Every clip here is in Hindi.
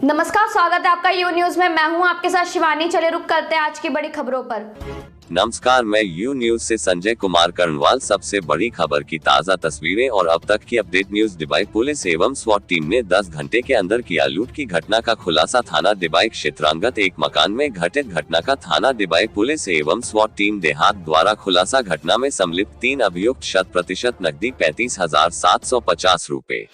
नमस्कार, स्वागत है आपका यू न्यूज में। मैं हूं आपके साथ शिवानी। चले रुक करते हैं आज की बड़ी खबरों पर। नमस्कार, मैं यू न्यूज से संजय कुमार कर्णवाल। सबसे बड़ी खबर की ताज़ा तस्वीरें और अब तक की अपडेट। न्यूज डिबाई पुलिस एवं स्वाट टीम ने 10 घंटे के अंदर किया लूट की घटना का खुलासा। थाना डिबाई क्षेत्रांगत एक मकान में घटित घटना का थाना डिबाई पुलिस एवं स्वाट टीम देहात द्वारा खुलासा। घटना में सम्मिलित 3 अभियुक्त 100% नकदी 35,750 रूपए,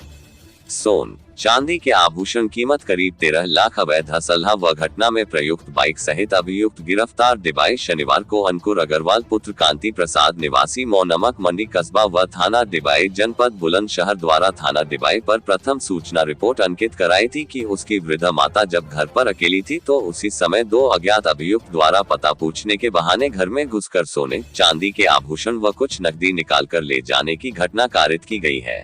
सोन चांदी के आभूषण कीमत करीब 13 लाख, अवैध असलहा व घटना में प्रयुक्त बाइक सहित अभियुक्त गिरफ्तार। डिबाई शनिवार को अंकुर अग्रवाल पुत्र कांति प्रसाद निवासी मौ नमक मंडी कस्बा व थाना डिबाई जनपद बुलंदशहर द्वारा थाना डिबाई पर प्रथम सूचना रिपोर्ट अंकित कराई थी कि उसकी वृद्ध माता जब घर पर अकेली थी तो उसी समय 2 अज्ञात अभियुक्त द्वारा पता पूछने के बहाने घर में घुसकर सोने चांदी के आभूषण व कुछ नकदी निकाल कर ले जाने की घटना कारित की गई है।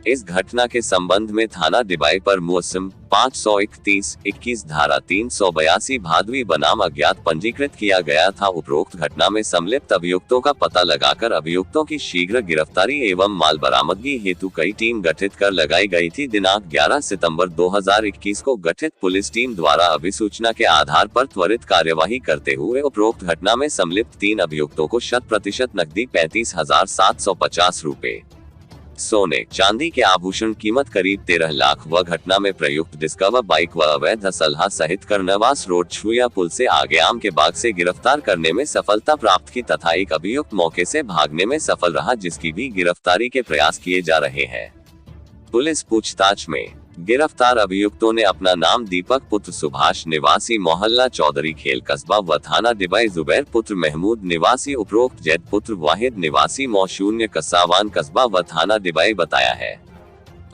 इस घटना के संबंध में थाना डिबाई पर मुकदमा 531-21 धारा 382 भादवी बनाम अज्ञात पंजीकृत किया गया था। उपरोक्त घटना में सम्मिलित अभियुक्तों का पता लगाकर अभियुक्तों की शीघ्र गिरफ्तारी एवं माल बरामदगी हेतु कई टीम गठित कर लगाई गई थी। दिनांक 11 सितंबर 2021 को गठित पुलिस टीम द्वारा अभिसूचना के आधार पर त्वरित कार्यवाही करते हुए उपरोक्त घटना में सम्मिलित 3 अभियुक्तों को 100% नकदी 35,750 रूपए, सोने चांदी के आभूषण कीमत करीब 13 लाख व घटना में प्रयुक्त डिस्कवर बाइक व अवैध असलहा सहित करनवास रोड छुया पुल से आगे आम के बाग से गिरफ्तार करने में सफलता प्राप्त की तथा एक अभियुक्त मौके से भागने में सफल रहा, जिसकी भी गिरफ्तारी के प्रयास किए जा रहे हैं। पुलिस पूछताछ में गिरफ्तार अभियुक्तों ने अपना नाम दीपक पुत्र सुभाष निवासी मोहल्ला चौधरी खेल कस्बा व थाना डिबाई, जुबैर पुत्र महमूद निवासी उपरोक्त जैद पुत्र वाहिद निवासी मौशून्य कसावान कस्बा व थाना डिबाई बताया है।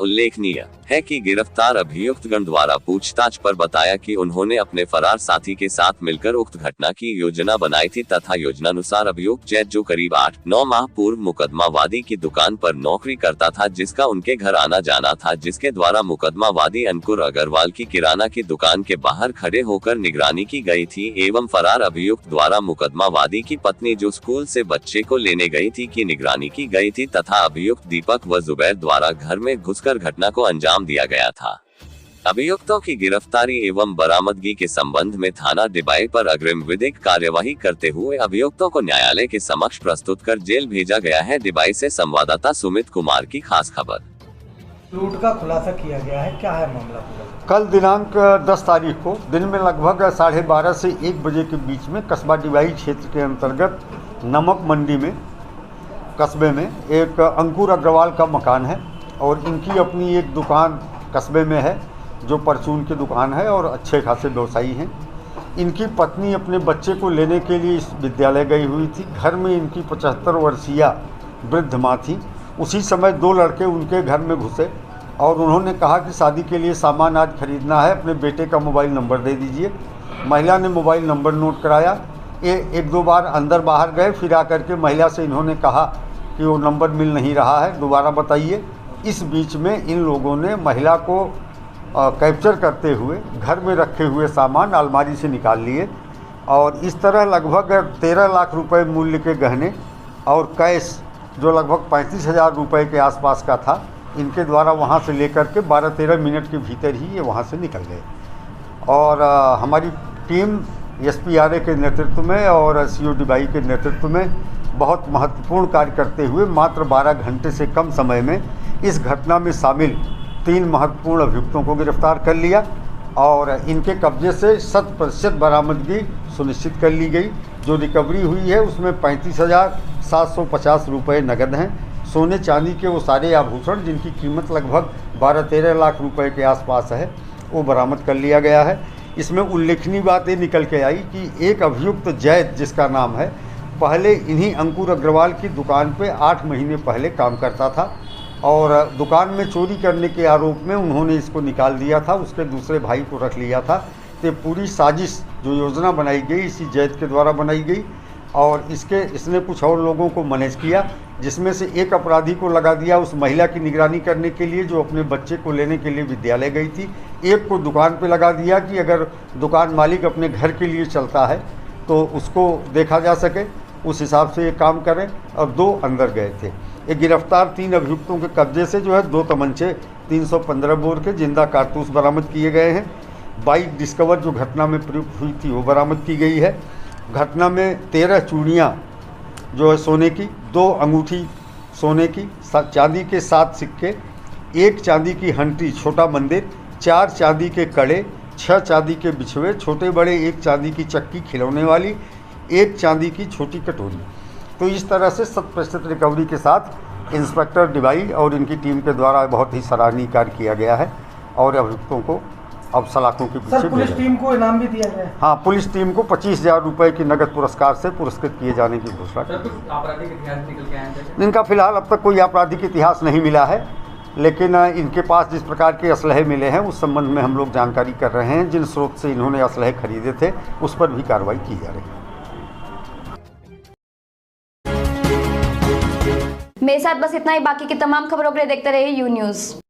उल्लेखनीय है कि गिरफ्तार अभियुक्तगण द्वारा पूछताछ पर बताया कि उन्होंने अपने फरार साथी के साथ मिलकर उक्त घटना की योजना बनाई थी तथा योजनानुसार अभियुक्त जैद, जो करीब 8-9 माह पूर्व मुकदमावादी की दुकान पर नौकरी करता था, जिसका उनके घर आना जाना था, जिसके द्वारा मुकदमावादी अंकुर अग्रवाल की किराना की दुकान के बाहर खड़े होकर निगरानी की गई थी एवं फरार अभियुक्त द्वारा मुकदमावादी की पत्नी जो स्कूल से बच्चे को लेने गई थी की निगरानी की गई थी तथा अभियुक्त दीपक व जुबैर द्वारा घर में घुसकर घटना को अंजाम दिया गया था। अभियुक्तों की गिरफ्तारी एवं बरामदगी के संबंध में थाना डिबाई पर अग्रिम विधिक कार्यवाही करते हुए अभियुक्तों को न्यायालय के समक्ष प्रस्तुत कर जेल भेजा गया है। डिबाई से संवाददाता सुमित कुमार की खास खबर। लूट का खुलासा किया गया है, क्या है मामला पूरा? कल दिनांक 10 तारीख को दिन में लगभग 12:30 से 1 बजे के बीच में कस्बा डिबाई क्षेत्र के अंतर्गत नमक मंडी में कस्बे में एक अंकुर अग्रवाल का मकान है और इनकी अपनी एक दुकान कस्बे में है जो परचून की दुकान है और अच्छे खासे व्यवसायी हैं। इनकी पत्नी अपने बच्चे को लेने के लिए इस विद्यालय गई हुई थी। घर में इनकी 75 वर्षीय वृद्ध माँ थी। उसी समय 2 लड़के उनके घर में घुसे और उन्होंने कहा कि शादी के लिए सामान आज खरीदना है, अपने बेटे का मोबाइल नंबर दे दीजिए। महिला ने मोबाइल नंबर नोट कराया। ये 1-2 बार अंदर बाहर गए, फिर आकर के महिला से इन्होंने कहा कि वो नंबर मिल नहीं रहा है, दोबारा बताइए। इस बीच में इन लोगों ने महिला को कैप्चर करते हुए घर में रखे हुए सामान अलमारी से निकाल लिए और इस तरह लगभग 13 लाख रुपए मूल्य के गहने और कैश जो लगभग 35,000 रुपये के आसपास का था, इनके द्वारा वहां से लेकर के 12-13 मिनट के भीतर ही ये वहां से निकल गए। और हमारी टीम SPRA के नेतृत्व में और CO डिबाई के नेतृत्व में बहुत महत्वपूर्ण कार्य करते हुए मात्र 12 घंटे से कम समय में इस घटना में शामिल 3 महत्वपूर्ण अभियुक्तों को गिरफ्तार कर लिया और इनके कब्जे से 100% बरामदगी सुनिश्चित कर ली गई। जो रिकवरी हुई है उसमें 35,750 रुपये नगद हैं। सोने चांदी के वो सारे आभूषण जिनकी कीमत लगभग 12-13 लाख रुपए के आसपास है, वो बरामद कर लिया गया है। इसमें उल्लेखनीय बात ये निकल के आई कि एक अभियुक्त जैद, जिसका नाम है, पहले इन्हीं अंकुर अग्रवाल की दुकान पे 8 महीने पहले काम करता था और दुकान में चोरी करने के आरोप में उन्होंने इसको निकाल दिया था, उसके दूसरे भाई को रख लिया था। तो पूरी साजिश जो योजना बनाई गई इसी जैद के द्वारा बनाई गई और इसने कुछ और लोगों को मैनेज किया, जिसमें से एक अपराधी को लगा दिया उस महिला की निगरानी करने के लिए जो अपने बच्चे को लेने के लिए विद्यालय गई थी। एक को दुकान पे लगा दिया कि अगर दुकान मालिक अपने घर के लिए चलता है तो उसको देखा जा सके, उस हिसाब से ये काम करें। और 2 अंदर गए थे। ये गिरफ्तार 3 अभियुक्तों के कब्जे से जो है 2 तमंचे 315 बोर के जिंदा कारतूस बरामद किए गए हैं। बाइक डिस्कवर जो घटना में प्रयुक्त हुई थी वो बरामद की गई है। घटना में 13 चूड़ियाँ जो है सोने की, 2 अंगूठी सोने की, चांदी के 7 सिक्के, 1 चांदी की हंटी छोटा मंदिर, 4 चांदी के कड़े, 6 चांदी के बिछुए छोटे बड़े, 1 चांदी की चक्की खिलौने वाली, 1 चांदी की छोटी कटोरी। तो इस तरह से 100% रिकवरी के साथ इंस्पेक्टर डिवाई और इनकी टीम के द्वारा बहुत ही सराहनीय कार्य किया गया है और अभियुक्तों को अब सलाखों के पीछे सर पुलिस टीम को इनाम भी दिया गया है। हाँ, पुलिस टीम को 25,000 रुपये की नगद पुरस्कार से पुरस्कृत किए जाने की घोषणा की। आपराधिक इतिहास निकल के आए हैं? इनका फिलहाल अब तक कोई आपराधिक इतिहास नहीं मिला है, लेकिन इनके पास जिस प्रकार के असलहे मिले हैं उस संबंध में हम लोग जानकारी कर रहे हैं। जिन स्रोत से इन्होंने असलहे खरीदे थे उस पर भी कार्रवाई की जा रही है। मेरे साथ बस इतना ही। बाकी की तमाम खबरों के लिए देखते रहिए यू न्यूज़।